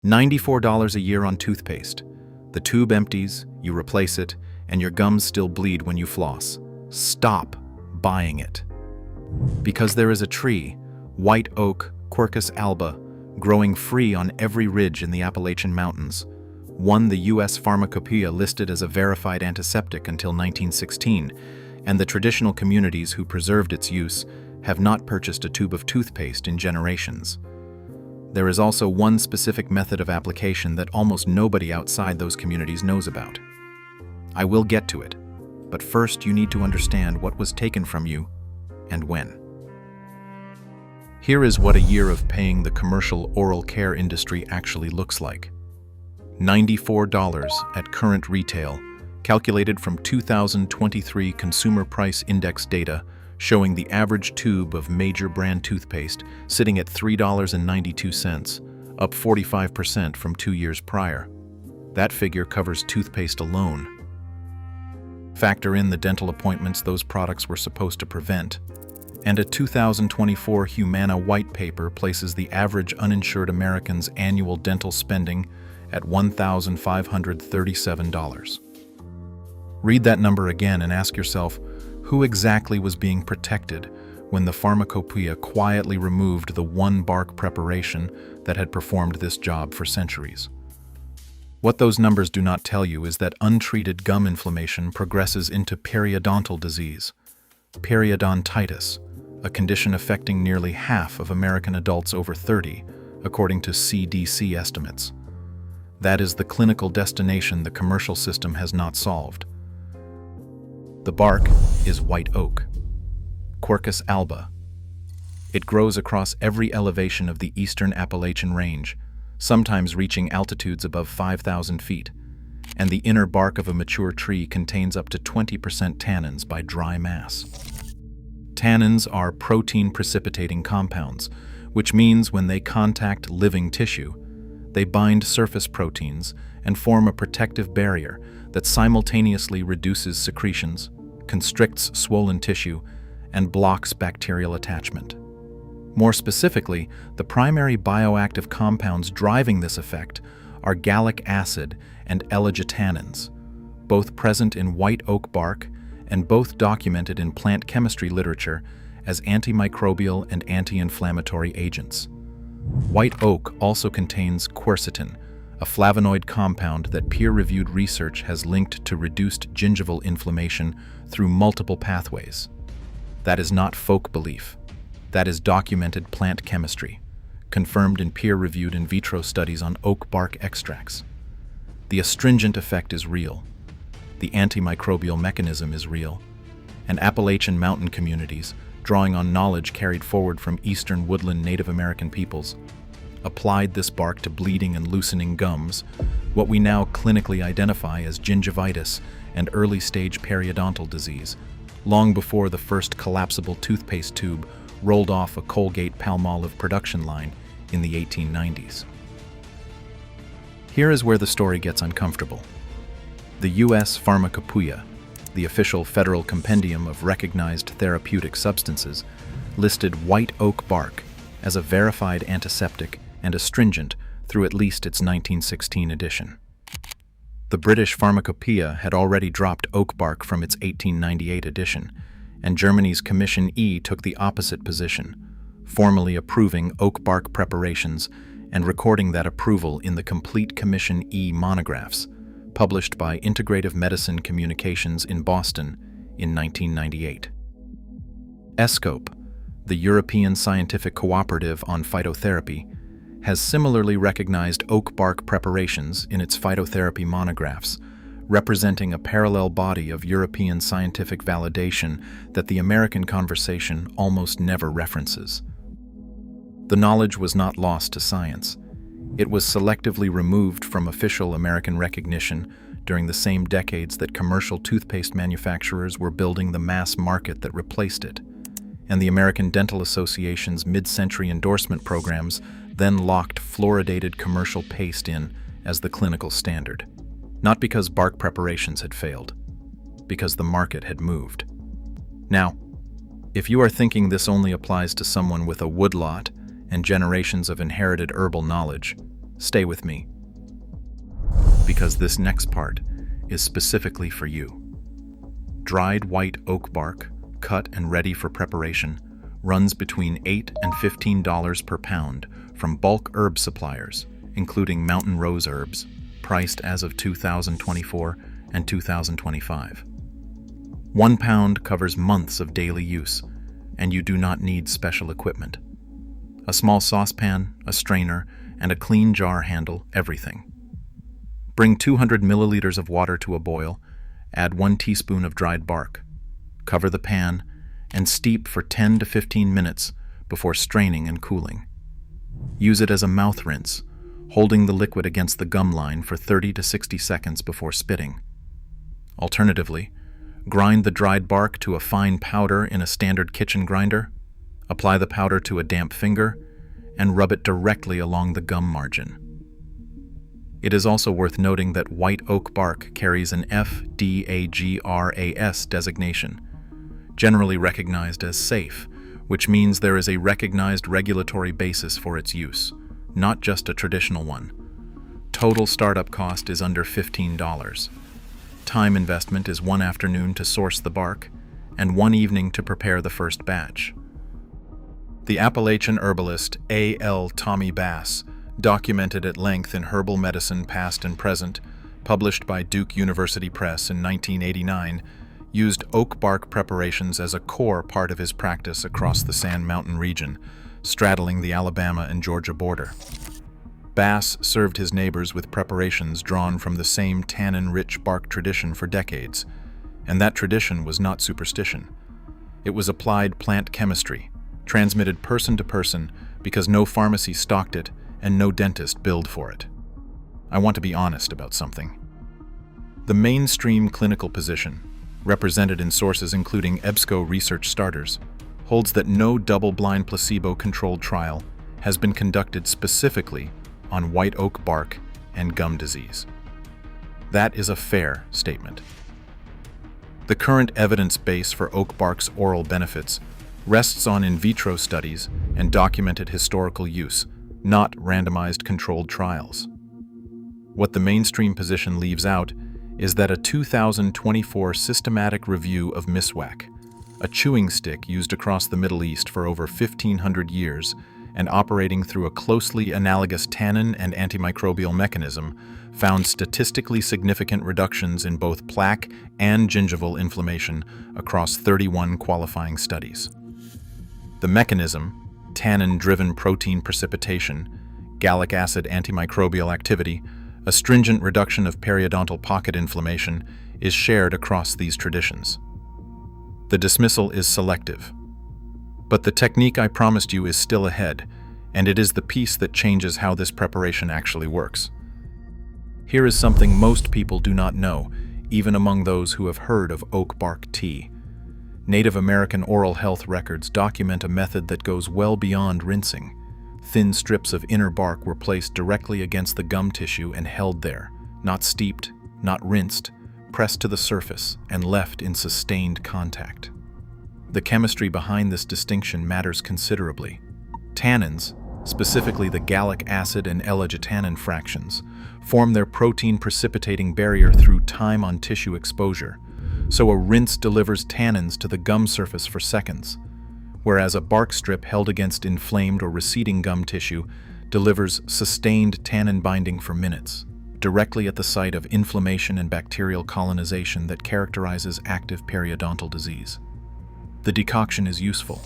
$94 a year on toothpaste. The tube empties, you replace it, and your gums still bleed when you floss. Stop buying it. Because there is a tree, white oak, Quercus alba, growing free on every ridge in the Appalachian Mountains. One the U.S. Pharmacopoeia listed as a verified antiseptic until 1916, and the traditional communities who preserved its use have not purchased a tube of toothpaste in generations. There is also one specific method of application that almost nobody outside those communities knows about. I will get to it, but first you need to understand what was taken from you and when. Here is what a year of paying the commercial oral care industry actually looks like. $94 at current retail, calculated from 2023 Consumer Price Index data, showing the average tube of major brand toothpaste sitting at $3.92, up 45% from 2 years prior. That figure covers toothpaste alone. Factor in the dental appointments those products were supposed to prevent, and a 2024 Humana white paper places the average uninsured American's annual dental spending at $1,537. Read that number again and ask yourself, who exactly was being protected when the Pharmacopoeia quietly removed the one bark preparation that had performed this job for centuries? What those numbers do not tell you is that untreated gum inflammation progresses into periodontal disease, periodontitis, a condition affecting nearly half of American adults over 30, according to CDC estimates. That is the clinical destination the commercial system has not solved. The bark is white oak, Quercus alba. It grows across every elevation of the Eastern Appalachian range, sometimes reaching altitudes above 5,000 feet, and the inner bark of a mature tree contains up to 20% tannins by dry mass. Tannins are protein-precipitating compounds, which means when they contact living tissue, they bind surface proteins and form a protective barrier that simultaneously reduces secretions, constricts swollen tissue, and blocks bacterial attachment. More specifically, the primary bioactive compounds driving this effect are gallic acid and L-tannins, both present in white oak bark and both documented in plant chemistry literature as antimicrobial and anti-inflammatory agents. White oak also contains quercetin, a flavonoid compound that peer-reviewed research has linked to reduced gingival inflammation through multiple pathways. That is not folk belief. That is documented plant chemistry, confirmed in peer-reviewed in vitro studies on oak bark extracts. The astringent effect is real. The antimicrobial mechanism is real. And Appalachian mountain communities, drawing on knowledge carried forward from Eastern Woodland Native American peoples, applied this bark to bleeding and loosening gums, what we now clinically identify as gingivitis and early-stage periodontal disease, long before the first collapsible toothpaste tube rolled off a Colgate-Palmolive production line in the 1890s. Here is where the story gets uncomfortable. The U.S. Pharmacopoeia, the official federal compendium of recognized therapeutic substances, listed white oak bark as a verified antiseptic and astringent through at least its 1916 edition. The British Pharmacopoeia had already dropped oak bark from its 1898 edition, and Germany's Commission E took the opposite position, formally approving oak bark preparations and recording that approval in the Complete Commission E monographs, published by Integrative Medicine Communications in Boston in 1998. ESCOPE, the European Scientific Cooperative on Phytotherapy, has similarly recognized oak bark preparations in its phytotherapy monographs, representing a parallel body of European scientific validation that the American conversation almost never references. The knowledge was not lost to science. It was selectively removed from official American recognition during the same decades that commercial toothpaste manufacturers were building the mass market that replaced it, and the American Dental Association's mid-century endorsement programs then locked fluoridated commercial paste in as the clinical standard. Not because bark preparations had failed, because the market had moved. Now, if you are thinking this only applies to someone with a woodlot and generations of inherited herbal knowledge, Stay with me, because this next part is specifically for you. Dried white oak bark, cut and ready for preparation, runs between $8 and $15 per pound from bulk herb suppliers, including Mountain Rose Herbs, priced as of 2024 and 2025. 1 pound covers months of daily use, and you do not need special equipment. A small saucepan, a strainer, and a clean jar handle everything. Bring 200 milliliters of water to a boil, add 1 teaspoon of dried bark. Cover the pan and steep for 10 to 15 minutes before straining and cooling. Use it as a mouth rinse, holding the liquid against the gum line for 30 to 60 seconds before spitting. Alternatively, grind the dried bark to a fine powder in a standard kitchen grinder, apply the powder to a damp finger, and rub it directly along the gum margin. It is also worth noting that white oak bark carries an FDAGRAS designation, generally recognized as safe, which means there is a recognized regulatory basis for its use, not just a traditional one. Total startup cost is under $15. Time investment is 1 afternoon to source the bark and 1 evening to prepare the first batch. The Appalachian herbalist A.L. Tommie Bass documented at length in Herbal Medicine Past and Present, published by Duke University Press in 1989, used oak bark preparations as a core part of his practice across the Sand Mountain region, straddling the Alabama and Georgia border. Bass served his neighbors with preparations drawn from the same tannin-rich bark tradition for decades, and that tradition was not superstition. It was applied plant chemistry, transmitted person to person because no pharmacy stocked it and no dentist billed for it. I want to be honest about something. The mainstream clinical position, represented in sources including EBSCO Research Starters, holds that no double-blind placebo-controlled trial has been conducted specifically on white oak bark and gum disease. That is a fair statement. The current evidence base for oak bark's oral benefits rests on in vitro studies and documented historical use, not randomized controlled trials. What the mainstream position leaves out is that a 2024 systematic review of miswak, a chewing stick used across the Middle East for over 1,500 years and operating through a closely analogous tannin and antimicrobial mechanism, found statistically significant reductions in both plaque and gingival inflammation across 31 qualifying studies. The mechanism, tannin-driven protein precipitation, gallic acid antimicrobial activity, astringent reduction of periodontal pocket inflammation, is shared across these traditions. The dismissal is selective. But the technique I promised you is still ahead, and it is the piece that changes how this preparation actually works. Here is something most people do not know, even among those who have heard of oak bark tea. Native American oral health records document a method that goes well beyond rinsing. Thin strips of inner bark were placed directly against the gum tissue and held there, not steeped, not rinsed, pressed to the surface and left in sustained contact. The chemistry behind this distinction matters considerably. Tannins, specifically the gallic acid and L-arginine fractions, form their protein precipitating barrier through time on tissue exposure, so a rinse delivers tannins to the gum surface for seconds, whereas a bark strip held against inflamed or receding gum tissue delivers sustained tannin binding for minutes, directly at the site of inflammation and bacterial colonization that characterizes active periodontal disease. The decoction is useful.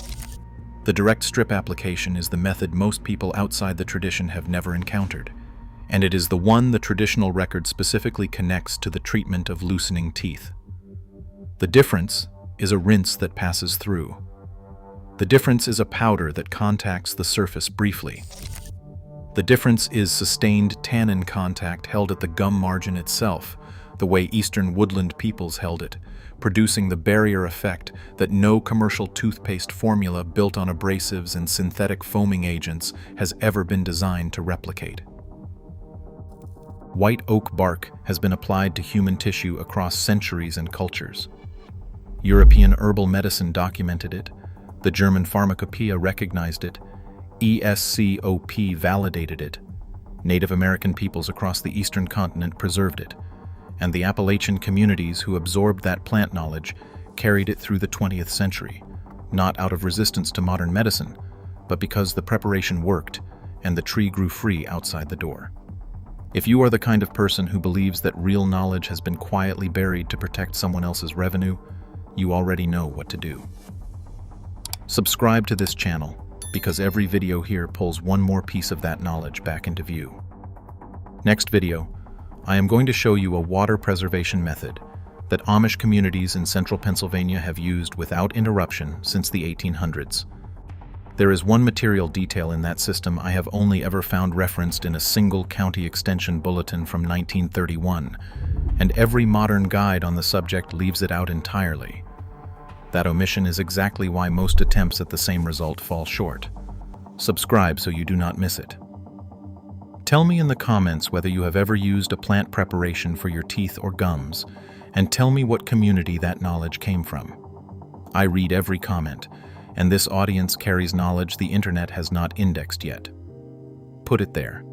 The direct strip application is the method most people outside the tradition have never encountered, and it is the one the traditional record specifically connects to the treatment of loosening teeth. The difference is a rinse that passes through. The difference is a powder that contacts the surface briefly. The difference is sustained tannin contact held at the gum margin itself, the way Eastern Woodland peoples held it, producing the barrier effect that no commercial toothpaste formula built on abrasives and synthetic foaming agents has ever been designed to replicate. White oak bark has been applied to human tissue across centuries and cultures. European herbal medicine documented it, the German Pharmacopoeia recognized it, ESCOP validated it, Native American peoples across the eastern continent preserved it, and the Appalachian communities who absorbed that plant knowledge carried it through the 20th century, not out of resistance to modern medicine, but because the preparation worked and the tree grew free outside the door. If you are the kind of person who believes that real knowledge has been quietly buried to protect someone else's revenue, you already know what to do. Subscribe to this channel, because every video here pulls one more piece of that knowledge back into view. Next video, I am going to show you a water preservation method that Amish communities in central Pennsylvania have used without interruption since the 1800s. There is one material detail in that system I have only ever found referenced in a single county extension bulletin from 1931, and every modern guide on the subject leaves it out entirely. That omission is exactly why most attempts at the same result fall short. Subscribe so you do not miss it. Tell me in the comments whether you have ever used a plant preparation for your teeth or gums, and tell me what community that knowledge came from. I read every comment, and this audience carries knowledge the internet has not indexed yet. Put it there.